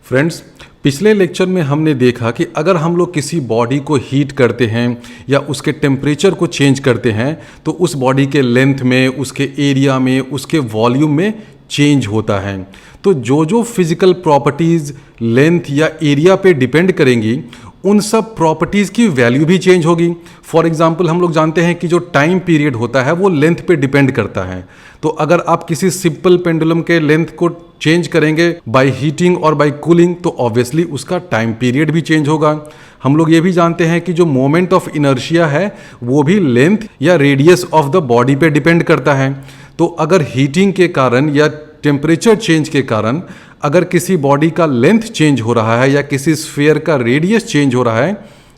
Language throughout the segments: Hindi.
फ्रेंड्स, पिछले लेक्चर में हमने देखा कि अगर हम लोग किसी बॉडी को हीट करते हैं या उसके टेम्परेचर को चेंज करते हैं तो उस बॉडी के लेंथ में, उसके एरिया में, उसके वॉल्यूम में चेंज होता है। तो जो जो फिजिकल प्रॉपर्टीज़ लेंथ या एरिया पे डिपेंड करेंगी उन सब प्रॉपर्टीज़ की वैल्यू भी चेंज होगी। फॉर एग्जांपल हम लोग जानते हैं कि जो टाइम पीरियड होता है वो लेंथ पे डिपेंड करता है। तो अगर आप किसी सिंपल पेंडुलम के लेंथ को चेंज करेंगे बाय हीटिंग और बाय कूलिंग तो ऑब्वियसली उसका टाइम पीरियड भी चेंज होगा। हम लोग ये भी जानते हैं कि जो मोमेंट ऑफ इनर्शिया है वो भी लेंथ या रेडियस ऑफ द बॉडी पे डिपेंड करता है। तो अगर हीटिंग के कारण या टेम्परेचर चेंज के कारण अगर किसी बॉडी का लेंथ चेंज हो रहा है या किसी स्फीयर का रेडियस चेंज हो रहा है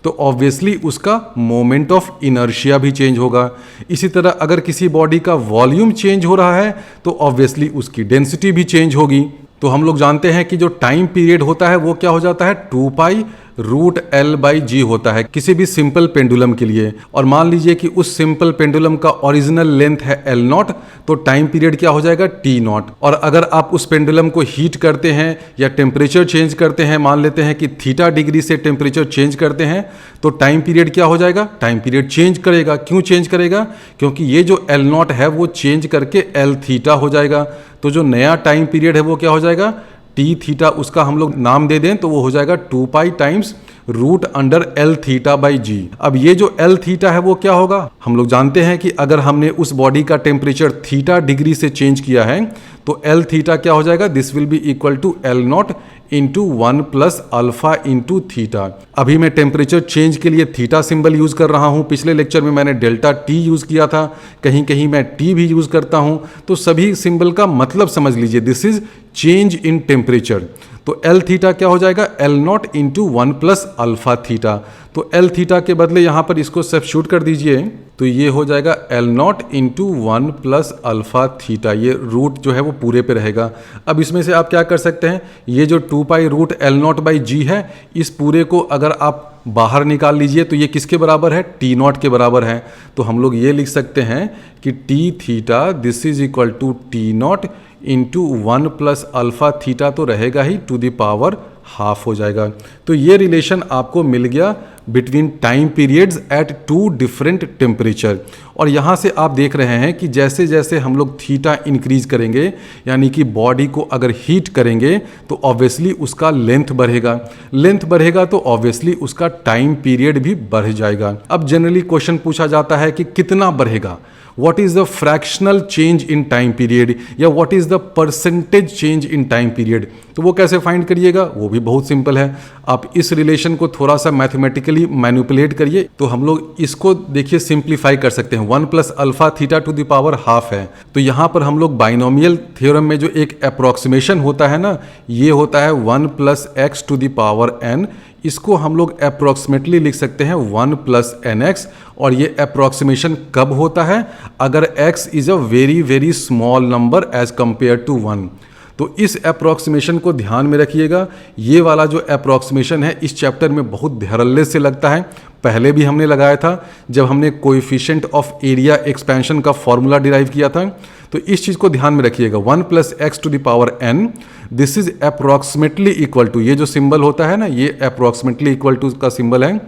तो ऑब्वियसली उसका मोमेंट ऑफ इनर्शिया भी चेंज होगा। इसी तरह अगर किसी बॉडी का वॉल्यूम चेंज हो रहा है तो ऑब्वियसली उसकी डेंसिटी भी चेंज होगी। तो हम लोग जानते हैं कि जो टाइम पीरियड होता है वो क्या हो जाता है, 2π√L/g होता है किसी भी सिंपल पेंडुलम के लिए। और मान लीजिए कि उस सिंपल पेंडुलम का ओरिजिनल लेंथ है L0 तो टाइम पीरियड क्या हो जाएगा, T0। और अगर आप उस पेंडुलम को हीट करते हैं या टेम्परेचर चेंज करते हैं, मान लेते हैं कि थीटा डिग्री से टेम्परेचर चेंज करते हैं तो टाइम पीरियड क्या हो जाएगा, टाइम पीरियड चेंज करेगा। क्यों चेंज करेगा, क्योंकि ये जो L0 है वो चेंज करके Lθ हो जाएगा। तो जो नया टाइम पीरियड है वो क्या हो जाएगा, Tθ, उसका हम लोग नाम दे दें तो वो हो जाएगा 2π टाइम्स √Lθ/g। अब ये जो Lθ है वो क्या होगा, हम लोग जानते हैं कि अगर हमने उस बॉडी का टेम्परेचर थीटा डिग्री से चेंज किया है तो Lθ क्या हो जाएगा, this will be equal to L0 into 1 plus alpha into theta. अभी मैं टेम्परेचर चेंज के लिए थीटा सिंबल यूज कर रहा हूँ, पिछले लेक्चर में मैंने डेल्टा टी यूज किया था, कहीं कहीं मैं टी भी यूज करता हूँ। तो सभी सिंबल का मतलब समझ लीजिए, this is change in temperature. तो Lθ क्या हो जाएगा, L0 into 1 plus alpha theta. तो Lθ के बदले यहाँ पर इसको सब्स्टिट्यूट कर दीजिए तो ये हो जाएगा L0 into 1 plus alpha theta. ये रूट जो है वो पूरे पे रहेगा। अब इसमें से आप क्या कर सकते हैं, ये जो 2π√L0/g है इस पूरे को अगर आप बाहर निकाल लीजिए तो ये किसके बराबर है, T0 के बराबर है। तो हम लोग ये लिख सकते हैं कि Tθ this is equal to T0 into 1 plus alpha theta तो रहेगा ही, टू द पावर हाफ हो जाएगा। तो ये रिलेशन आपको मिल गया between time periods at two different temperature. और यहाँ से आप देख रहे हैं कि जैसे जैसे हम लोग थीटा इंक्रीज करेंगे यानी कि बॉडी को अगर हीट करेंगे तो ऑब्वियसली उसका लेंथ बढ़ेगा, लेंथ बढ़ेगा तो ऑब्वियसली उसका टाइम पीरियड भी बढ़ जाएगा। अब जनरली क्वेश्चन पूछा जाता है कि कितना बढ़ेगा, what is the fractional change in time period या what is the percentage change in time period। तो वो कैसे फाइंड करिएगा, वो भी बहुत सिंपल है। आप इस रिलेशन को थोड़ा सा मैथमेटिकली मैनिपुलेट करिए तो हम लोग इसको देखिए सिंप्लीफाई कर सकते हैं। 1 plus alpha theta two the power half है। तो यहाँ पर हम लोग बाइनोमियल थ्योरम में जो एक अप्रोक्सीमेशन होता है ना, ये होता है 1 plus x to the power n। इसको हम लोग अप्रोक्सीमेटली लिख सकते हैं 1 प्लस nx। और ये अप्रोक्सीमेशन कब होता है, अगर x is a very very small number as compare to 1। तो इस अप्रोक्सीमेशन को ध्यान में रखिएगा। ये वाला जो अप्रोक्सीमेशन है इस चैप्टर में बहुत धैर्य से लगता है, पहले भी हमने लगाया था जब हमने कोएफिशिएंट ऑफ एरिया एक्सपेंशन का फॉर्मूला डिराइव किया था। तो इस चीज़ को ध्यान में रखिएगा, 1 plus x to the power n this is approximately equal to, ये जो सिंबल होता है ना ये अप्रोक्सीमेटली इक्वल टू का सिंबल है,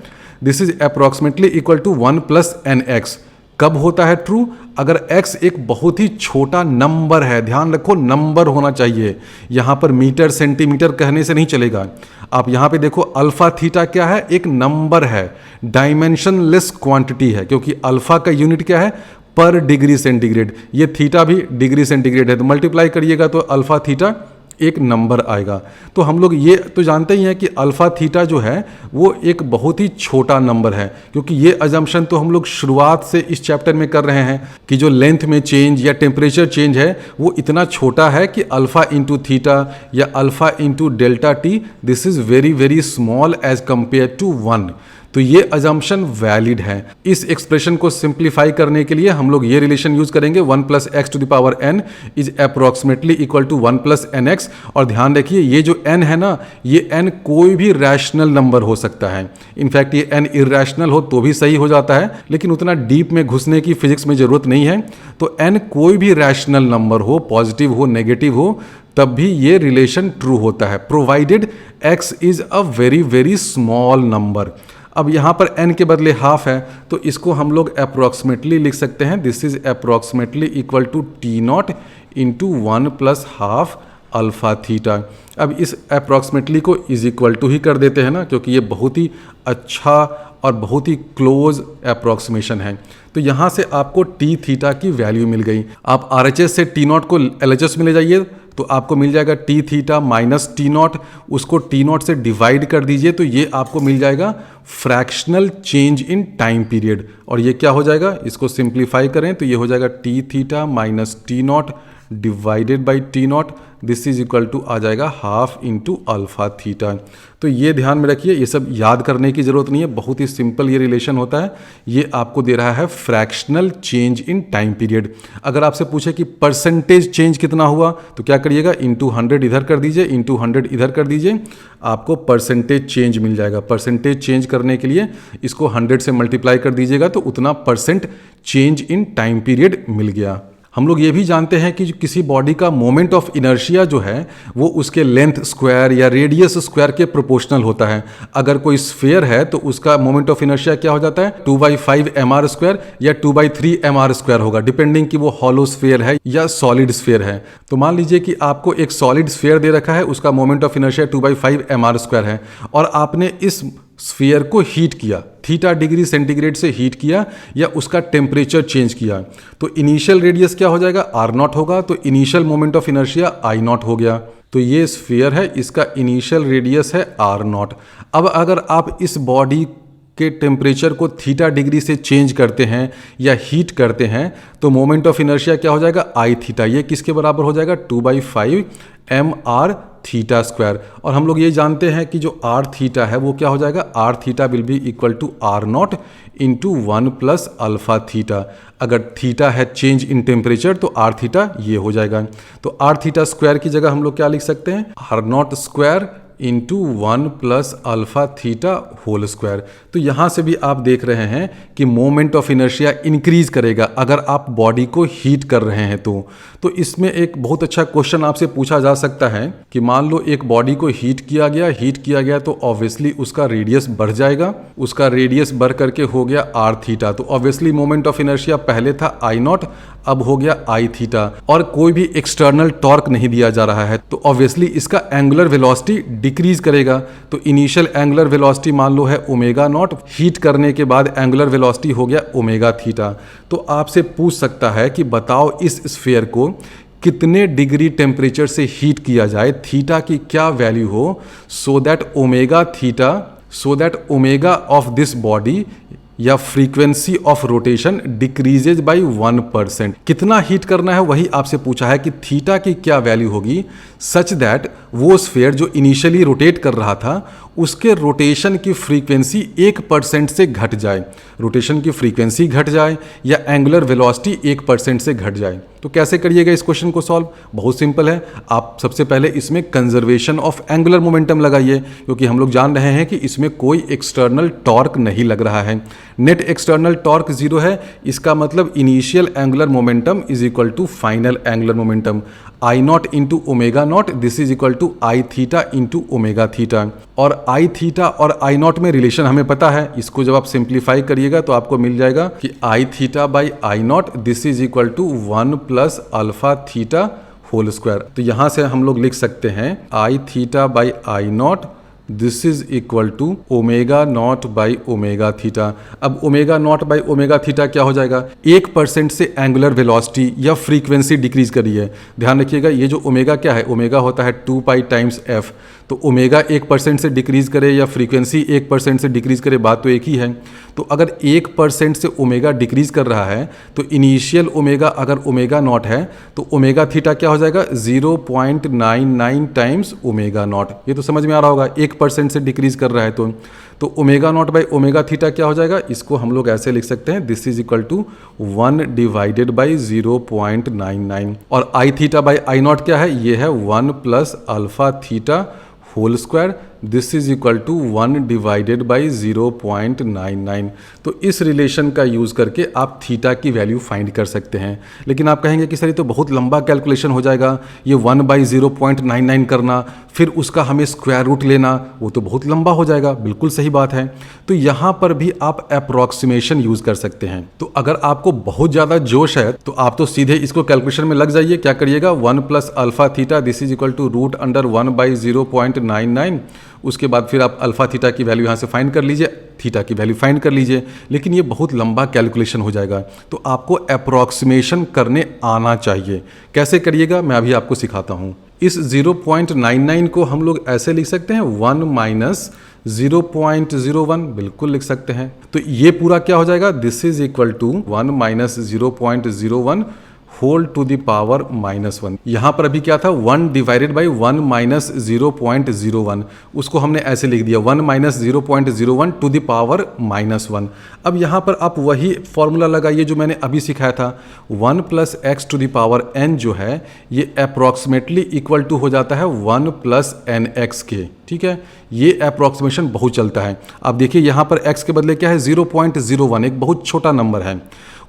this is approximately equal to 1 plus nx। कब होता है ट्रू, अगर x एक बहुत ही छोटा नंबर है। ध्यान रखो नंबर होना चाहिए, यहाँ पर मीटर सेंटीमीटर कहने से नहीं चलेगा। आप यहाँ पे देखो अल्फा थीटा क्या है, एक नंबर है, डायमेंशनलेस क्वांटिटी है, क्योंकि अल्फा का यूनिट क्या है, पर डिग्री सेंटीग्रेड। ये थीटा भी डिग्री सेंटीग्रेड है, तो मल्टीप्लाई करिएगा तो अल्फा थीटा एक नंबर आएगा। तो हम लोग ये तो जानते ही हैं कि अल्फा थीटा जो है वो एक बहुत ही छोटा नंबर है, क्योंकि ये अजम्पशन तो हम लोग शुरुआत से इस चैप्टर में कर रहे हैं कि जो लेंथ में चेंज या टेम्परेचर चेंज है वो इतना छोटा है कि अल्फा इंटू थीटा या alpha into delta T this is very very small as compare to 1। तो ये अजम्पशन वैलिड है। इस एक्सप्रेशन को सिंप्लीफाई करने के लिए हम लोग ये रिलेशन यूज करेंगे 1 plus x to the power n is approximately equal to 1 plus n x. और ध्यान रखिए ये जो n है ना, ये n कोई भी रैशनल नंबर हो सकता है। इनफैक्ट ये n इरेशनल हो तो भी सही हो जाता है, लेकिन उतना डीप में घुसने की फिजिक्स में जरूरत नहीं है। तो n कोई भी रैशनल नंबर हो, पॉजिटिव हो, नेगेटिव हो, तब भी ये रिलेशन ट्रू होता है, provided x is a very very small number. अब यहाँ पर n के बदले हाफ है, तो इसको हम लोग अप्रोक्सीमेटली लिख सकते हैं, this is approximately equal to T naught into 1 plus half alpha theta. अब इस अप्रोक्सीमेटली को इज इक्वल टू ही कर देते हैं ना, क्योंकि ये बहुत ही अच्छा और बहुत ही क्लोज अप्रोक्सीमेशन है। तो यहाँ से आपको टी थीटा की वैल्यू मिल गई। आप RHS से टी नॉट को LHS में ले जाइए तो आपको मिल जाएगा T theta minus T not, उसको टी नॉट से डिवाइड कर दीजिए तो ये आपको मिल जाएगा fractional change in time period. और ये क्या हो जाएगा, इसको सिंप्लीफाई करें तो ये हो जाएगा T theta minus T naught divided by T naught, this is equal to आ जाएगा हाफ इंटू अल्फा थीटा। तो ये ध्यान में रखिए, ये सब याद करने की जरूरत नहीं है, बहुत ही सिंपल ये रिलेशन होता है। ये आपको दे रहा है fractional change in time period. अगर आपसे पूछे कि परसेंटेज चेंज कितना हुआ तो क्या करिएगा, इंटू 100 इधर कर दीजिए, इंटू 100 इधर कर दीजिए, आपको परसेंटेज चेंज मिल जाएगा। परसेंटेज चेंज करने के लिए इसको 100 से मल्टीप्लाई कर दीजिएगा तो उतना percent change in time period मिल गया। हम लोग ये भी जानते हैं कि किसी बॉडी का मोमेंट ऑफ इनर्शिया जो है वो उसके लेंथ स्क्वायर या रेडियस स्क्वायर के प्रोपोर्शनल होता है। अगर कोई स्फीयर है तो उसका मोमेंट ऑफ इनर्शिया क्या हो जाता है, 2/5 mr स्क्वायर या 2/3 mr स्क्वायर होगा, डिपेंडिंग कि वो हॉलो स्फीयर है या सॉलिड स्फीयर है। तो मान लीजिए कि आपको एक सॉलिड स्फीयर दे रखा है, उसका moment of inertia 2/5 mr square है, और आपने इस स्फीयर को हीट किया, थीटा डिग्री सेंटीग्रेड से हीट किया या उसका टेम्परेचर चेंज किया, तो इनिशियल रेडियस क्या हो जाएगा, r0 होगा, तो initial moment of inertia I0 हो गया। तो ये स्फीयर है, इसका इनिशियल रेडियस है r0। अब अगर आप इस बॉडी के टेम्परेचर को थीटा डिग्री से चेंज करते हैं या हीट करते हैं तो मोमेंट ऑफ इनर्शिया क्या हो जाएगा, I थीटा। ये किसके बराबर हो जाएगा, 2/5 mr थीटा स्क्वायर। और हम लोग ये जानते हैं कि जो r थीटा है वो क्या हो जाएगा, r theta will be equal to r0 into 1 plus alpha theta. अगर थीटा है चेंज इन टेम्परेचर तो r थीटा ये हो जाएगा। तो r थीटा स्क्वायर की जगह हम लोग क्या लिख सकते हैं, r0 square into 1 plus alpha theta whole square. तो यहाँ से भी आप देख रहे हैं कि मोमेंट ऑफ इनर्शिया इंक्रीज करेगा अगर आप बॉडी को हीट कर रहे हैं तो इसमें एक बहुत अच्छा क्वेश्चन आपसे पूछा जा सकता है कि मान लो एक बॉडी को हीट किया गया तो ऑब्वियसली उसका रेडियस बढ़ जाएगा, उसका रेडियस बढ़ करके हो गया r थीटा, तो ऑब्वियसली मोमेंट ऑफ इनर्शिया पहले था I0, अब हो गया I थीटा, और कोई भी एक्सटर्नल टॉर्क नहीं दिया जा रहा है तो ऑब्वियसली इसका एंगुलर वेलोसिटी डिक्रीज करेगा। तो इनिशियल एंगुलर वेलोसिटी मान लो है ओमेगा नॉट, हीट करने के बाद एंगुलर वेलोसिटी हो गया ओमेगा थीटा। तो आपसे पूछ सकता है कि बताओ इस स्फीयर को कितने डिग्री टेम्परेचर से हीट किया जाए, थीटा की क्या वैल्यू हो, so that omega of this body या frequency of rotation decreases by 1%। कितना हीट करना है वही आपसे पूछा है कि थीटा की क्या वैल्यू होगी सच दैट वो स्फीयर जो इनिशियली रोटेट कर रहा था उसके रोटेशन की फ्रीक्वेंसी 1% से घट जाए, रोटेशन की फ्रीक्वेंसी घट जाए या एंगुलर वेलोसिटी 1% से घट जाए। तो कैसे करिएगा इस क्वेश्चन को सॉल्व, बहुत सिंपल है। आप सबसे पहले इसमें कंजर्वेशन ऑफ एंगुलर मोमेंटम लगाइए, क्योंकि हम लोग जान रहे हैं कि इसमें कोई एक्सटर्नल टॉर्क नहीं लग रहा है। नेट एक्सटर्नल टॉर्क 0 है, इसका मतलब initial angular momentum is equal to final angular momentum I0 into omega naught, this is equal to I theta into omega theta. और I थीटा और I0 में रिलेशन हमें पता है, इसको जब आप सिंप्लीफाई करिएगा तो आपको मिल जाएगा कि I theta by I0 this is equal to 1 plus alpha theta whole square. तो यहाँ से हम लोग लिख सकते हैं I theta by I0 this is equal to omega naught by omega theta. अब omega naught by omega theta क्या हो जाएगा, 1% से एंगुलर वेलोसिटी या फ्रीक्वेंसी डिक्रीज करिए। ध्यान रखिएगा ये जो ओमेगा क्या है, ओमेगा होता है 2 पाई टाइम्स एफ। तो ओमेगा 1% से डिक्रीज करे या फ्रीक्वेंसी 1% से डिक्रीज करे, बात तो एक ही है। तो अगर 1% से ओमेगा डिक्रीज कर रहा है तो इनिशियल ओमेगा अगर ओमेगा नॉट है तो ओमेगा थीटा क्या हो जाएगा 0.99 टाइम्स ओमेगा नॉट। ये तो समझ में आ रहा होगा, 1% से डिक्रीज कर रहा है तो omega naught by omega theta क्या हो जाएगा, इसको हम लोग ऐसे लिख सकते हैं, this is equal to 1 divided by 0.99 और I theta by I naught क्या है, ये है 1 plus alpha theta whole square, this is equal to 1 divided by 0.99। तो इस रिलेशन का यूज़ करके आप थीटा की वैल्यू फाइंड कर सकते हैं। लेकिन आप कहेंगे कि सर ये तो बहुत लंबा कैलकुलेशन हो जाएगा, ये 1 बाई 0.99 करना, फिर उसका हमें स्क्वायर रूट लेना, वो तो बहुत लंबा हो जाएगा। बिल्कुल सही बात है। तो यहाँ पर भी आप अप्रॉक्सीमेशन यूज़ कर सकते हैं। तो अगर आपको बहुत ज़्यादा जोश है तो आप तो सीधे इसको कैलकुलेशन में लग जाइए। क्या करिएगा, 1 plus alpha theta this is equal to root under 1 by 0.99। उसके बाद फिर आप अल्फा थीटा की वैल्यू यहाँ से फाइंड कर लीजिए, थीटा की वैल्यू फाइंड कर लीजिए। लेकिन ये बहुत लंबा कैलकुलेशन हो जाएगा, तो आपको अप्रॉक्सीमेशन करने आना चाहिए। कैसे करिएगा मैं अभी आपको सिखाता हूँ। इस 0.99 को हम लोग ऐसे लिख सकते हैं 1 माइनस 0.01, बिल्कुल लिख सकते हैं। तो ये पूरा क्या हो जाएगा, this is equal to 1 minus 0.01 whole to the power -1। यहाँ पर अभी क्या था, 1 डिवाइडेड बाई 1 माइनस 0.01, उसको हमने ऐसे लिख दिया 1 माइनस 0.01 टू द पावर -1। अब यहाँ पर आप वही फॉर्मूला लगाइए जो मैंने अभी सिखाया था, 1 plus x to the power n जो है ये अप्रॉक्सीमेटली इक्वल टू हो जाता है 1 प्लस एन एक्स के। ठीक है, ये अप्रॉक्सीमेशन बहुत चलता है। अब देखिए यहाँ पर x के बदले क्या है, 0.01, एक बहुत छोटा नंबर है।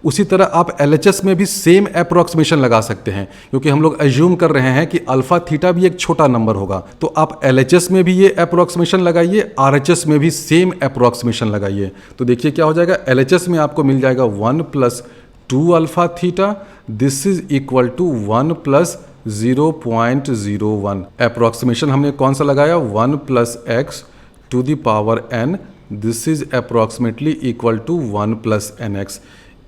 उसी तरह आप LHS में भी सेम अप्रॉक्सीमेशन लगा सकते हैं, क्योंकि हम लोग एज्यूम कर रहे हैं कि अल्फा थीटा भी एक छोटा नंबर होगा। तो आप LHS में भी ये अप्रॉक्सीमेशन लगाइए, RHS में भी सेम अप्रॉक्सीमेशन लगाइए। तो देखिए क्या हो जाएगा, LHS में आपको मिल जाएगा 1 plus 2 alpha theta this is equal to 1 plus 0.01। Approximation हमने कौन सा लगाया, 1 plus x to the power n this is approximately equal to 1 plus n x.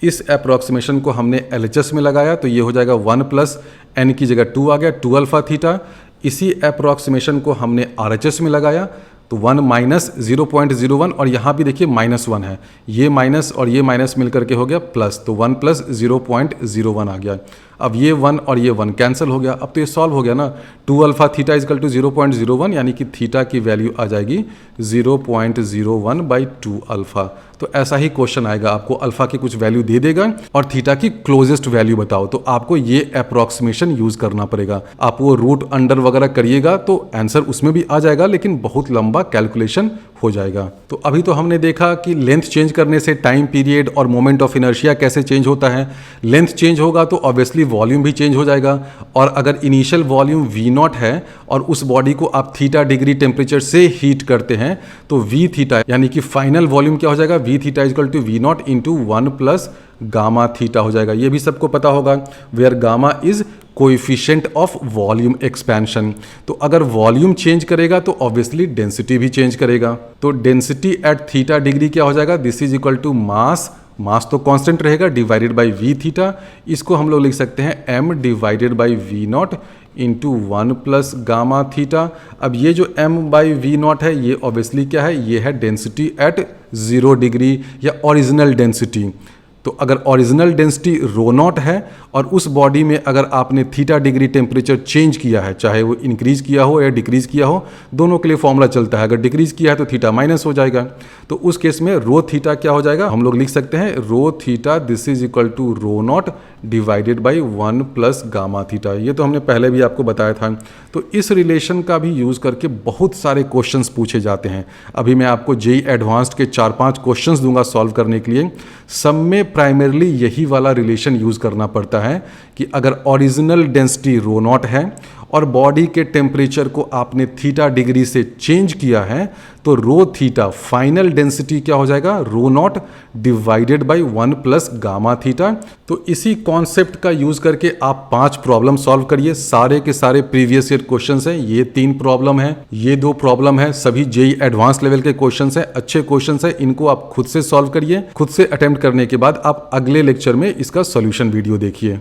इस अप्रॉक्सीमेशन को हमने LHS में लगाया तो ये हो जाएगा 1 प्लस n की जगह 2 आ गया, 2 अल्फा थीटा। इसी अप्रॉक्सीमेशन को हमने RHS में लगाया तो 1 माइनस 0.01 और यहाँ भी देखिए -1 है, ये माइनस और ये माइनस मिलकर के हो गया प्लस, तो 1 प्लस 0.01 आ गया। अब ये 1 और ये 1 कैंसिल हो गया। अब तो ये सॉल्व हो गया ना, 2 अल्फा थीटा इजकल टू 0.01 यानी कि थीटा की वैल्यू आ जाएगी 0.01 बाई 2 अल्फा। तो ऐसा ही क्वेश्चन आएगा, आपको अल्फा की कुछ वैल्यू दे देगा और थीटा की क्लोजेस्ट वैल्यू बताओ, तो आपको ये अप्रॉक्सीमेशन यूज करना पड़ेगा। आप वो रूट अंडर वगैरह करिएगा तो आंसर उसमें भी आ जाएगा, लेकिन बहुत लंबा कैलकुलेशन हो जाएगा। तो अभी तो हमने देखा कि लेंथ चेंज करने से टाइम पीरियड और मोमेंट ऑफ इनर्शिया कैसे चेंज होता है। लेंथ चेंज होगा तो ऑब्वियसली वॉल्यूम भी चेंज हो जाएगा, और अगर इनिशियल वॉल्यूम V0 है और उस बॉडी को आप थीटा डिग्री टेम्परेचर से हीट करते हैं तो V थीटा यानी कि फाइनल वॉल्यूम क्या हो जाएगा, V theta is equal to V0 into 1 plus gamma theta हो जाएगा। ये भी सबको पता होगा, where gamma is coefficient of volume expansion. तो अगर वॉल्यूम चेंज करेगा तो ऑब्वियसली डेंसिटी भी चेंज करेगा। तो डेंसिटी एट थीटा डिग्री क्या हो जाएगा, this is equal to mass, mass तो कांस्टेंट रहेगा, डिवाइडेड बाई वी थीटा। इसको हम लोग लिख सकते हैं m divided by V naught into 1 plus gamma theta. अब ये जो m बाई वी नॉट है ये ऑब्वियसली क्या है, ये है डेंसिटी एट 0 डिग्री या ओरिजिनल डेंसिटी। तो अगर ओरिजिनल डेंसिटी रो नॉट है और उस बॉडी में अगर आपने थीटा डिग्री टेम्परेचर चेंज किया है, चाहे वो इंक्रीज किया हो या डिक्रीज किया हो, दोनों के लिए फॉर्मूला चलता है। अगर डिक्रीज किया है तो थीटा माइनस हो जाएगा, तो उस केस में रो थीटा क्या हो जाएगा, हम लोग लिख सकते हैं rho theta this is equal to rho naught divided by 1 plus gamma theta. ये तो हमने पहले भी आपको बताया था। तो इस रिलेशन का भी यूज़ करके बहुत सारे क्वेश्चंस पूछे जाते हैं। अभी मैं आपको जेईई एडवांस्ड के 4-5 क्वेश्चंस दूंगा सॉल्व करने के लिए। सब में प्राइमरली यही वाला रिलेशन यूज़ करना पड़ता है कि अगर ओरिजिनल डेंसिटी रो नॉट है और बॉडी के टेम्परेचर को आपने थीटा डिग्री से चेंज किया है तो रो थीटा फाइनल डेंसिटी क्या हो जाएगा, rho naught divided by 1 plus gamma theta. तो इसी कॉन्सेप्ट का यूज करके आप 5 प्रॉब्लम सॉल्व करिए। सारे के सारे प्रीवियस ईयर क्वेश्चंस हैं। ये 3 प्रॉब्लम है, ये 2 प्रॉब्लम है, सभी जेईई एडवांस लेवल के क्वेश्चंस हैं, अच्छे क्वेश्चंस हैं। इनको आप खुद से सॉल्व करिए। खुद से अटेम्प्ट करने के बाद आप अगले लेक्चर में इसका सॉल्यूशन वीडियो देखिए।